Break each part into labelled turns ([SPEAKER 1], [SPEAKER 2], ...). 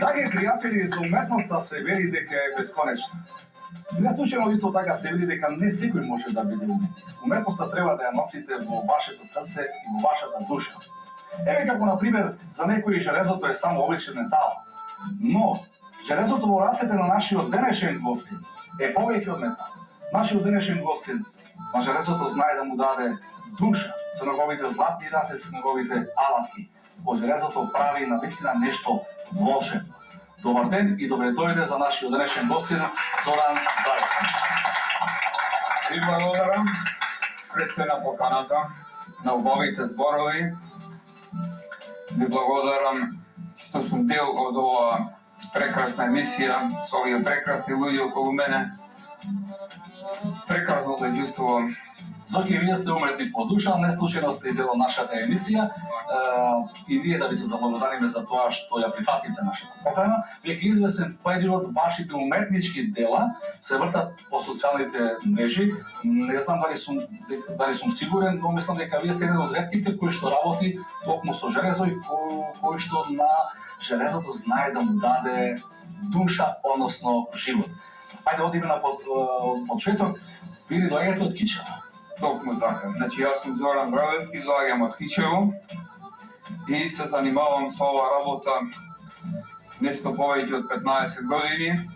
[SPEAKER 1] Драги пријатели, за уметноста се вели дека е бесконечна. Не случајно исто така се вели дека не секој може да биде уметник. Уметноста треба да ја носите во вашето срце и во вашата душа. Еве како на пример за некои железото е само обичен метал, но железото во рацете на нашиот денешен гостин е повеќе од метал. Нашиот денешен гостин на железото знае да му даде душа со неговите златни раце, со неговите алатки. Во железото прави навистина нешто волшебно. Добар ден и добре дојде за нашиот денешен гостин Зоран Дарци.
[SPEAKER 2] И благодарам пред се на поканата, на убавите зборови. Ви благодарам што сум дел од ова прекрасна емисија со овие прекрасни луѓе околу мене. Прекрасно се чувствувам.
[SPEAKER 1] Зоки, вие сте уметник по душа, не случајно сте и дел од нашата емисија. И ние да ви се заблагодариме за тоа што ја прифатите нашата покана. Веќе извесен период вашите уметнички дела се вртат по социјалните мрежи. Не знам дали сум сигурен, но мислам дека вие сте еден од ретките кои што работи токму со железо и кој што на железото знае да му даде душа, односно живот. Ајде одиме на почеток. Вие доаѓате од Кичево.
[SPEAKER 2] Токму така. Значи, јас сум Зоран Бравевски, доаѓам од Кичево и се занимавам со ова работа нешто повеќе од 15 години.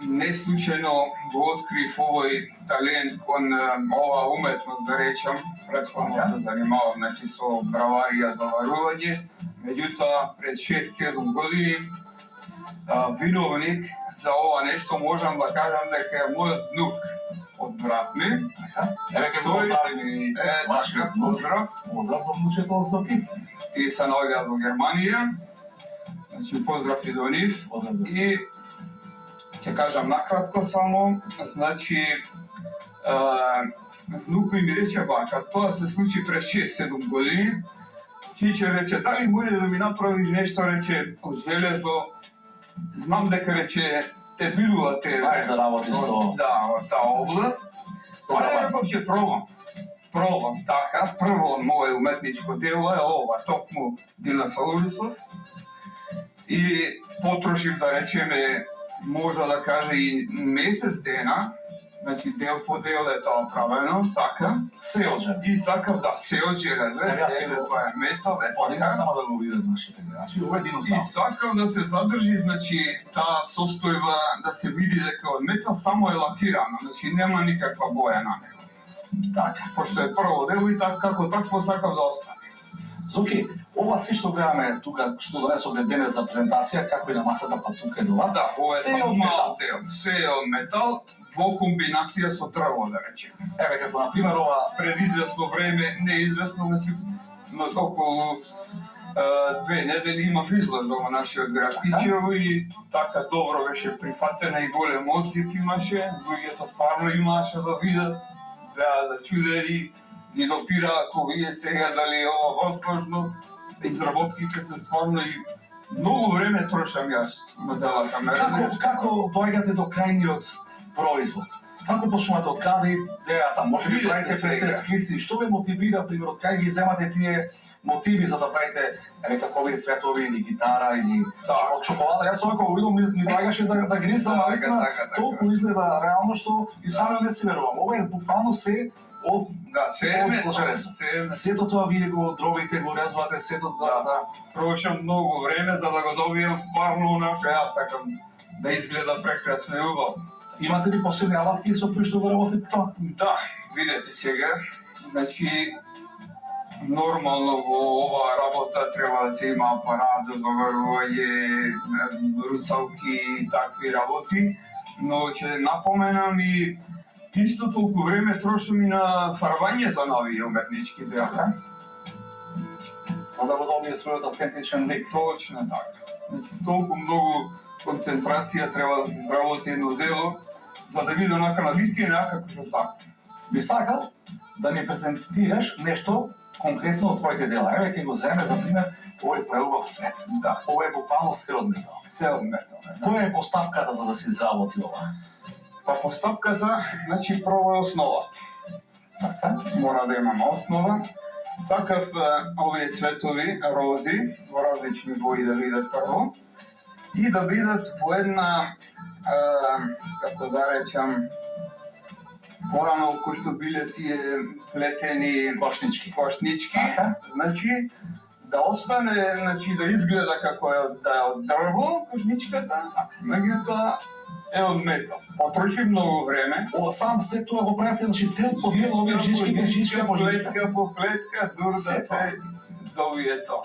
[SPEAKER 2] Не случајно го открив овој талент кон ова уметност, да речам. Претходно се занимавам значи, со браварија за варување. Меѓутоа, пред 6-7 години виновник за ова нешто можам да кажам дека е мојот внук од брат ми.
[SPEAKER 1] Еве ќе поздравиме вашиот
[SPEAKER 2] поздрав.
[SPEAKER 1] Поздрав до внучето од Зоки.
[SPEAKER 2] И се наоѓаат во Германија. Значи поздрав и до нив. И ќе кажам накратко само, значи внук ми рече вака, тоа се случи пред 6-7 години. Чиче рече, дали може да ми направиш нешто, рече, од железо. Знам дека рече те бидувате.
[SPEAKER 1] Знаеш да работиш со...
[SPEAKER 2] Да, од таа област. Ајде реков ќе пробам. Пробам така. Прво моје уметничко дело е ова, токму диносаурусов. И потрошив, да речеме, можа да каже и месец дена. Значи дел по дел е тоа правено, така.
[SPEAKER 1] Се од железо.
[SPEAKER 2] И сакав да се од железо. Тоа е метал,
[SPEAKER 1] така. Само да го видат нашите гледачи. Ова е диносаурус.
[SPEAKER 2] И сакав да се задржи, значи, таа состојба да се види дека од метал само е лакирано, значи нема никаква боја на него.
[SPEAKER 1] Така,
[SPEAKER 2] пошто е прво дело и така како такво сакав да остане.
[SPEAKER 1] Зоки, ова се што гледаме тука, што донесовте денес за презентација, како и на масата, па тука и до вас.
[SPEAKER 2] Да, ова е само мал дел. Се е од метал во комбинација со дрво, да речем.
[SPEAKER 1] Еве како на пример ова
[SPEAKER 2] пред известно време, неизвестно, значи околу 2 недели има излог во нашиот град Кичево и така добро беше прифатена и голем одзив имаше, луѓето стварно имаше да видат, беа зачудени и допира ако вие сега дали е ова возможно. Изработките се стварно и многу време трошам јас на делата мерење.
[SPEAKER 1] Како доаѓате до крајниот производ? Како почнувате, од каде идејата? Може би правите пресес скици? Што ве мотивира, пример, од кај ги земате тие мотиви за да правите некакови цветови или гитара или од чоколада? Јас овако го видам, ми доаѓаше да грисам, наистина толку изгледа реално што и само не се верувам. Ова е буквално се од железо. Сето тоа вие го дробите, го резвате, сето тоа.
[SPEAKER 2] Трошам многу време за да го добијам стварно оно што јас сакам да изгледа прекрасно и убаво.
[SPEAKER 1] Имате ли посебни алатки со кои што го работите тоа?
[SPEAKER 2] Да, видете сега. Значи, нормално во оваа работа треба да се има апарат за заварување, русалки и такви работи, но ќе напоменам и исто толку време трошам и на фарбање за нови уметнички дела.
[SPEAKER 1] За да го добие својот автентичен вид.
[SPEAKER 2] Точно така. Значи, толку многу концентрација треба да се изработи едно дело, за да биде онака на вистина како што сакам.
[SPEAKER 1] Би сакал да ни презентираш нешто конкретно од твоите дела. Еве ќе го земе за пример овој преубав цвет.
[SPEAKER 2] Да,
[SPEAKER 1] ова е буквално се од метал.
[SPEAKER 2] Се од метал.
[SPEAKER 1] Која е постапката за да се изработи ова?
[SPEAKER 2] Па постапката, значи прво е основата.
[SPEAKER 1] Така,
[SPEAKER 2] мора да имаме основа Сакав овие цветови, рози, во различни бои да видат прво и да бидат во една, како да речам, порано кој што биле тие плетени
[SPEAKER 1] Кошнички.
[SPEAKER 2] кошнички,
[SPEAKER 1] Аха.
[SPEAKER 2] значи да остане, значи да изгледа како е да е од дрво кошничката, меѓутоа е од метал. Потроши многу време.
[SPEAKER 1] О, сам се тоа го правите, значи дел по дел, овие жичка по жичка.
[SPEAKER 2] Плетка по плетка, дур да
[SPEAKER 1] Се тоа.
[SPEAKER 2] се довие тоа.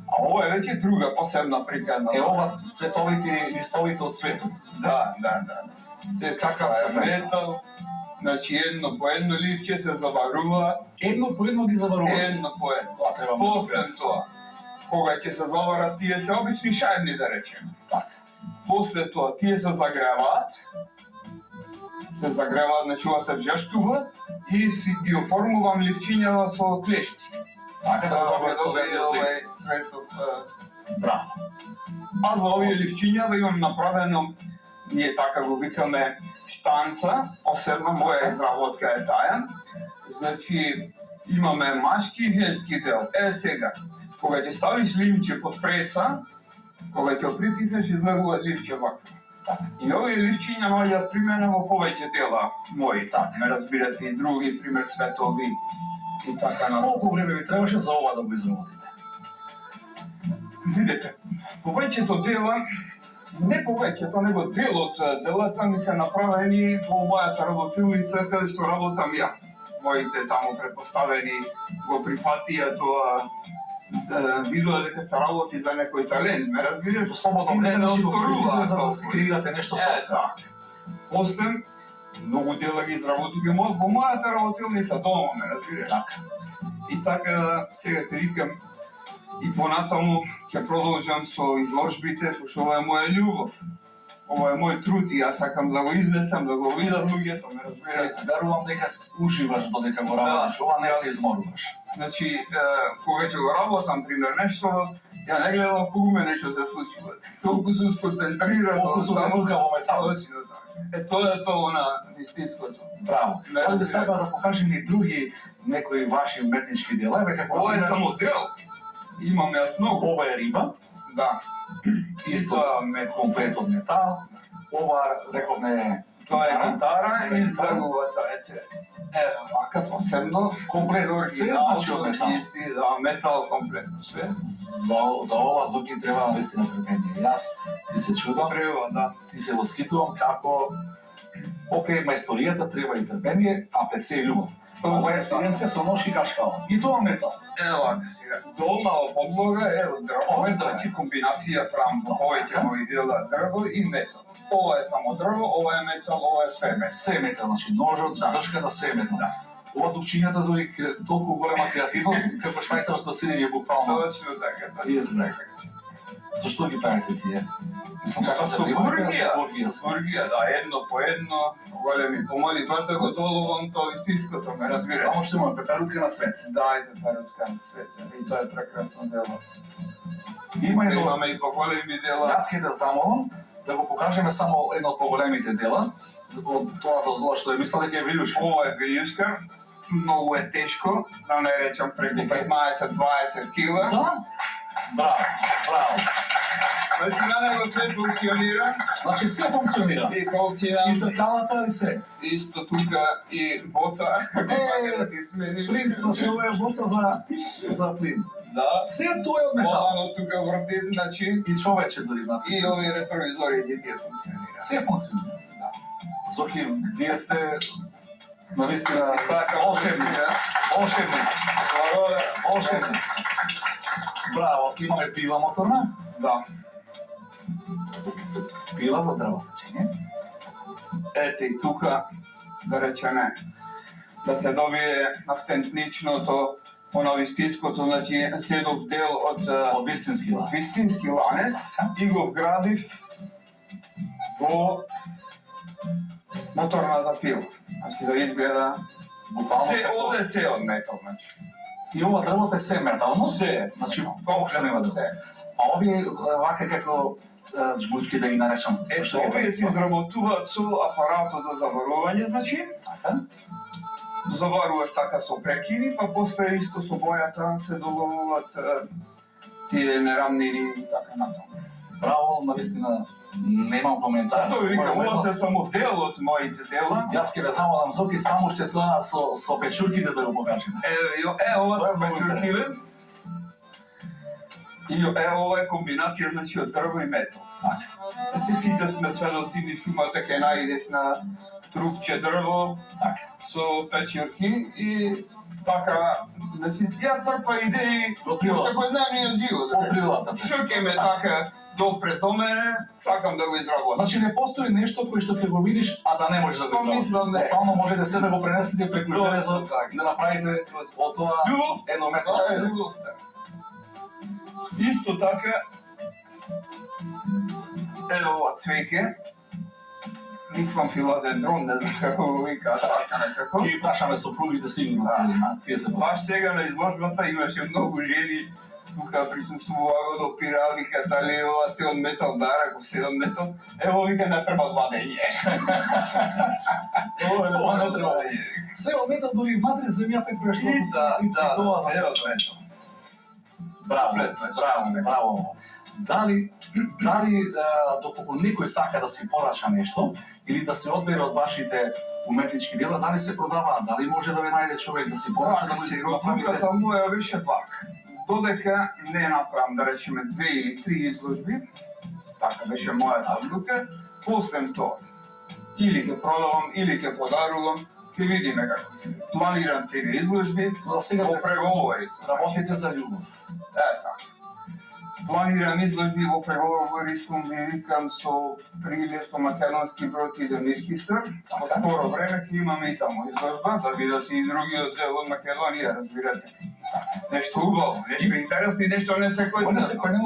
[SPEAKER 2] А ова е веќе друга посебна приказна.
[SPEAKER 1] Ова цветовите листовите од светот.
[SPEAKER 2] Да. Се
[SPEAKER 1] Какав се прави?
[SPEAKER 2] метал, значи едно по едно ливче се заварува,
[SPEAKER 1] Едно по едно ги заварува.
[SPEAKER 2] едно по едно.
[SPEAKER 1] Тоа треба многу време.
[SPEAKER 2] После тоа, кога ќе се заварат, тие се обични шајбни, да речеме.
[SPEAKER 1] Така.
[SPEAKER 2] После тоа, тие се загреваат, значи ова се вжештува и си ги оформувам ливчињава со клешти.
[SPEAKER 1] Така да го
[SPEAKER 2] добијат
[SPEAKER 1] добијат
[SPEAKER 2] овој цветов.
[SPEAKER 1] Браво.
[SPEAKER 2] А за овие ливчињава имам направено, ние така го викаме, штанца, посебно моја изработка е таа. Значи, имаме машки и женски дел. Сега, кога ќе ставиш ливче под преса, кога ќе притиснеш, излегува ливче вакво. И овие ливчиња наоѓаат примена во повеќе дела мои. Ме разбирате и други, пример цветови и така на.
[SPEAKER 1] Колку време ви требаше за ова да го изработите?
[SPEAKER 2] Видете, повеќето дела, не повеќето, него дел од делата ми се направени во мојата работилница каде што работам ја. Моите таму предпоставени го прифатија тоа, видува дека се работи за некој талент, ме разбираш?
[SPEAKER 1] Во слободно
[SPEAKER 2] И не
[SPEAKER 1] време си го
[SPEAKER 2] остојува
[SPEAKER 1] користите за да
[SPEAKER 2] толку.
[SPEAKER 1] си креирате нешто собствено.
[SPEAKER 2] После, многу дела ги изработив и во мојата работилница дома, ме разбираш?
[SPEAKER 1] Така.
[SPEAKER 2] И така, сега те викам, и понатаму ќе продолжам со изложбите, пошто ова е моја љубов. Ова е мој труд и јас сакам да го изнесам, да го видат луѓето, ме разбирате?
[SPEAKER 1] Се верувам дека уживаш додека го работиш, ова не се изморуваш.
[SPEAKER 2] Значи, кога ќе го работам, пример, нешто, ја не гледам околу мене што се случува. Толку сум сконцентриран.
[SPEAKER 1] Колку сум тука во металот.
[SPEAKER 2] Точно така. Тоа е тоа на вистинското.
[SPEAKER 1] Браво. Тоа би сакал да покажем и други некои ваши уметнички дела, еве како
[SPEAKER 2] Ова е само дел. Имам јас многу.
[SPEAKER 1] ова е риба,
[SPEAKER 2] Да.
[SPEAKER 1] исто
[SPEAKER 2] тоа
[SPEAKER 1] комплет од метал. Ова рековме
[SPEAKER 2] Тоа е гитара и издрагува тоа е. Еве, вака посебно комплет
[SPEAKER 1] Се значи од метал.
[SPEAKER 2] Да, метал комплетно све.
[SPEAKER 1] за ова Зоки треба навистина трпение. Јас ти се чудам,
[SPEAKER 2] Треба, да.
[SPEAKER 1] ти се воскитувам како окей, мајсторијата треба и трпение, а пред се и љубов. Ова е силенце со нож и кашкала. И тоа метал.
[SPEAKER 2] Ево вака сега. Долна подлога е од дрво,
[SPEAKER 1] Ова е дрво.
[SPEAKER 2] значи комбинација правам
[SPEAKER 1] Така.
[SPEAKER 2] повеќе мои дела дрво и метал. Ова е само дрво, ова е метал, ова е све метал.
[SPEAKER 1] Се метал, значи ножот,
[SPEAKER 2] Да.
[SPEAKER 1] дршката, се е метал.
[SPEAKER 2] Да.
[SPEAKER 1] Ова дупчињата дори толку голема креативност, како швајцарско сидење буквално.
[SPEAKER 2] Точно така.
[SPEAKER 1] И знаеш. Зашто ги правите тие? Мислам како се
[SPEAKER 2] Бургија.
[SPEAKER 1] бургија.
[SPEAKER 2] Бургија, да, едно по едно, големи помали, баш да го долувам тоа истинското, ме разбираш.
[SPEAKER 1] Само што има пеперутка на цвет.
[SPEAKER 2] Да, и пеперутка на цвете, и тоа е прекрасно дело.
[SPEAKER 1] Има едно.
[SPEAKER 2] Имаме и поголеми дела.
[SPEAKER 1] Јас ќе да замолам да го покажеме само едно од поголемите дела од тоа зло што е мислел дека е вилјушка.
[SPEAKER 2] Ова е вилјушка, многу е тешко, да не речам преку 15-20 кила.
[SPEAKER 1] Да? Браво, браво.
[SPEAKER 2] Значи на него се функционира
[SPEAKER 1] Значи се функционира.
[SPEAKER 2] и колцина,
[SPEAKER 1] И тркалата и се.
[SPEAKER 2] исто тука и боца, ако така да ти смени.
[SPEAKER 1] Плин, значи ова е боса за плин.
[SPEAKER 2] Да.
[SPEAKER 1] Се тоа е од метал.
[SPEAKER 2] Молано тука врти, значи,
[SPEAKER 1] И човече дори
[SPEAKER 2] и
[SPEAKER 1] написан.
[SPEAKER 2] овие ретровизори ги тие функционира.
[SPEAKER 1] Се функционира.
[SPEAKER 2] Да.
[SPEAKER 1] Зоки, вие сте навистина
[SPEAKER 2] Сакам
[SPEAKER 1] волшебник.
[SPEAKER 2] да.
[SPEAKER 1] Волшебник. Волшебник. Браво, имаме пила моторна.
[SPEAKER 2] Да.
[SPEAKER 1] Пила за дрва сечење.
[SPEAKER 2] Ете и тука, да речеме, да се добие автентичното, оно вистинското, значи седов дел од
[SPEAKER 1] Од вистински лак.
[SPEAKER 2] вистински ланец и го вградив во моторната пила. Значи да изгледа
[SPEAKER 1] Буквално
[SPEAKER 2] се
[SPEAKER 1] како-
[SPEAKER 2] овде се од метал, значи.
[SPEAKER 1] И ова дрвото е се метално.
[SPEAKER 2] Се.
[SPEAKER 1] Значи,
[SPEAKER 2] Колку
[SPEAKER 1] нема дрво.
[SPEAKER 2] се.
[SPEAKER 1] А овие вака како жбучки да ги наречам
[SPEAKER 2] Ето, овие се изработуваат со апаратот за заварување, значи,
[SPEAKER 1] Така.
[SPEAKER 2] заваруваш така со прекиви, па после исто со бојата се добавуваат тие нерамнини и така натаму.
[SPEAKER 1] Браво, навистина немам коментар.
[SPEAKER 2] Тоа викам, ова се само дел од моите дела.
[SPEAKER 1] Јас ќе ве замолам Зоки, само ќе тоа со печурките да го покажеме.
[SPEAKER 2] Ова
[SPEAKER 1] Тоа
[SPEAKER 2] се
[SPEAKER 1] е многу
[SPEAKER 2] печуркиве. И ова е комбинација значи од дрво и метал.
[SPEAKER 1] Така.
[SPEAKER 2] Значи сите сме сведоци низ шумата ќе најдеш на трупче дрво
[SPEAKER 1] Така.
[SPEAKER 2] со печурки и така, значи ја црпа идеи
[SPEAKER 1] Од природата.
[SPEAKER 2] секојдневниот живот.
[SPEAKER 1] Од природата.
[SPEAKER 2] Што ќе ме така допре до мене, сакам да го изработам.
[SPEAKER 1] Значи не постои нешто кој што ќе го видиш, а да не можеш да го
[SPEAKER 2] Па, мислам, не.
[SPEAKER 1] Буквално можете се да го пренесете преку
[SPEAKER 2] Точно
[SPEAKER 1] железо
[SPEAKER 2] така.
[SPEAKER 1] и да направите од тоа
[SPEAKER 2] Љубов,
[SPEAKER 1] едно
[SPEAKER 2] тоа е
[SPEAKER 1] металче.
[SPEAKER 2] љубовта. Исто така, ево ова цвеќе, мислам филодендрон, не знам како го вика, така некако.
[SPEAKER 1] Ќе ги прашаме сопругите сигурно,
[SPEAKER 2] Да.
[SPEAKER 1] тие знаат, тие се
[SPEAKER 2] Баш сега на изложбата имаше многу жени тука присуствуваа до пирал, вика дали ова се од метал, да, ако се од метал, ево вика не треба два дење.
[SPEAKER 1] Ова не треба да е. Се од метал дури внатре земјата која што
[SPEAKER 2] И
[SPEAKER 1] тоа
[SPEAKER 2] се
[SPEAKER 1] значи
[SPEAKER 2] од
[SPEAKER 1] се.
[SPEAKER 2] метал.
[SPEAKER 1] Браво,
[SPEAKER 2] Комплетно,
[SPEAKER 1] браво,
[SPEAKER 2] да.
[SPEAKER 1] браво. Дали доколку некој сака да си порача нешто или да се одбере од вашите уметнички дела, дали се продаваат, дали може да ве најде човек да си порача да
[SPEAKER 2] Така
[SPEAKER 1] го
[SPEAKER 2] се,
[SPEAKER 1] направите?
[SPEAKER 2] одлуката моја беше пак. Додека не направам, да речеме, 2 или 3 изложби, така беше мојата одлука, после тоа, или ќе продавам, или ќе подарувам, ќе видиме како ќе. Планирам сега изложби,
[SPEAKER 1] Но сега
[SPEAKER 2] во
[SPEAKER 1] да се
[SPEAKER 2] преговори сум.
[SPEAKER 1] работите за љубов.
[SPEAKER 2] Така. Планирам изложби во преговори сум, ви викам, со Прилеп, со Македонски брод и Демир Хисар. Во
[SPEAKER 1] Така.
[SPEAKER 2] скоро време ќе имаме и таму изложба, да видат и другиот дел од Македонија, разбирате. Нешто убаво, нешто интересно и нешто не секој
[SPEAKER 1] Кој не
[SPEAKER 2] ден.
[SPEAKER 1] се кој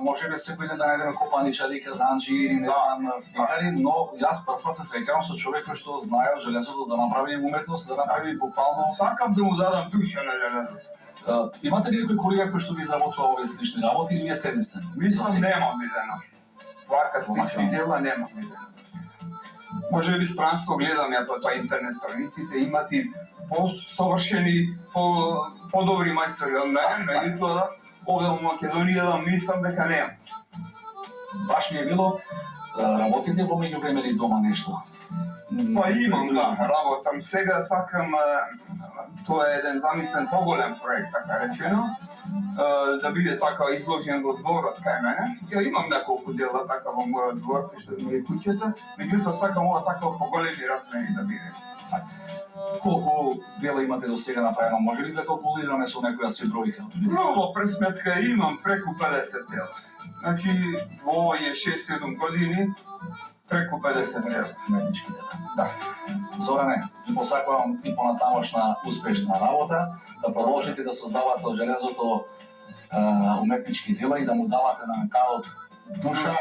[SPEAKER 1] може би секој ден да најдеме копаничари, казанџи или не
[SPEAKER 2] Да.
[SPEAKER 1] знам сникари, но јас првпат се среќавам со човек кој што знае од железото да направи уметност, да направи буквално.
[SPEAKER 2] Сакам да му дадам душа на железото.
[SPEAKER 1] Имате ли некој колега кој што ги изработува овие слични работи или вие сте единствени?
[SPEAKER 2] Мислам, немам видено. Вака слични дела немам видено. Може би странство гледам ја по тоа интернет страниците, имат и посовршени, подобри мајстори од мене, меѓутоа овде во Македонија мислам дека немам.
[SPEAKER 1] Баш ми е било, работите во меѓувреме ли дома нешто?
[SPEAKER 2] Па имам, да, работам. Сега сакам, тоа е еден замислен поголем проект, така речено, да биде така изложен во дворот кај мене. Ја имам неколку дела така во мојот двор, кој што ми е куќата, меѓутоа сакам ова така во поголеми размери да биде.
[SPEAKER 1] Колку дела имате до сега направено? Може ли да калкулираме со некоја си бројка?
[SPEAKER 2] Но во пресметка имам преку 50 дела. Значи, во овие 6-7 години, преку 50 дела.
[SPEAKER 1] Уметнички дела.
[SPEAKER 2] Да.
[SPEAKER 1] Зоране, ви посакувам и понатамошна успешна работа, да продолжите да создавате од железото уметнички дела и да му давате на металот душа,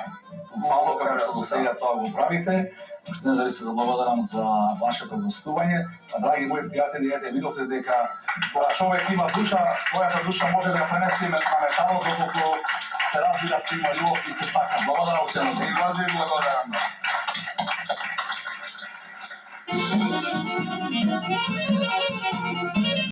[SPEAKER 1] буквално како што до сега тоа го правите. Уште еднаш да ви се заблагодарам за вашето гостување. А драги мои пријатели, ете видовте дека кога човек има душа, својата душа може да ја пренесе на металот доколку се разбира се има љубов и се сака. Благодарам уште еднаш.
[SPEAKER 2] И вас ви благодарам.
[SPEAKER 3] Thank you.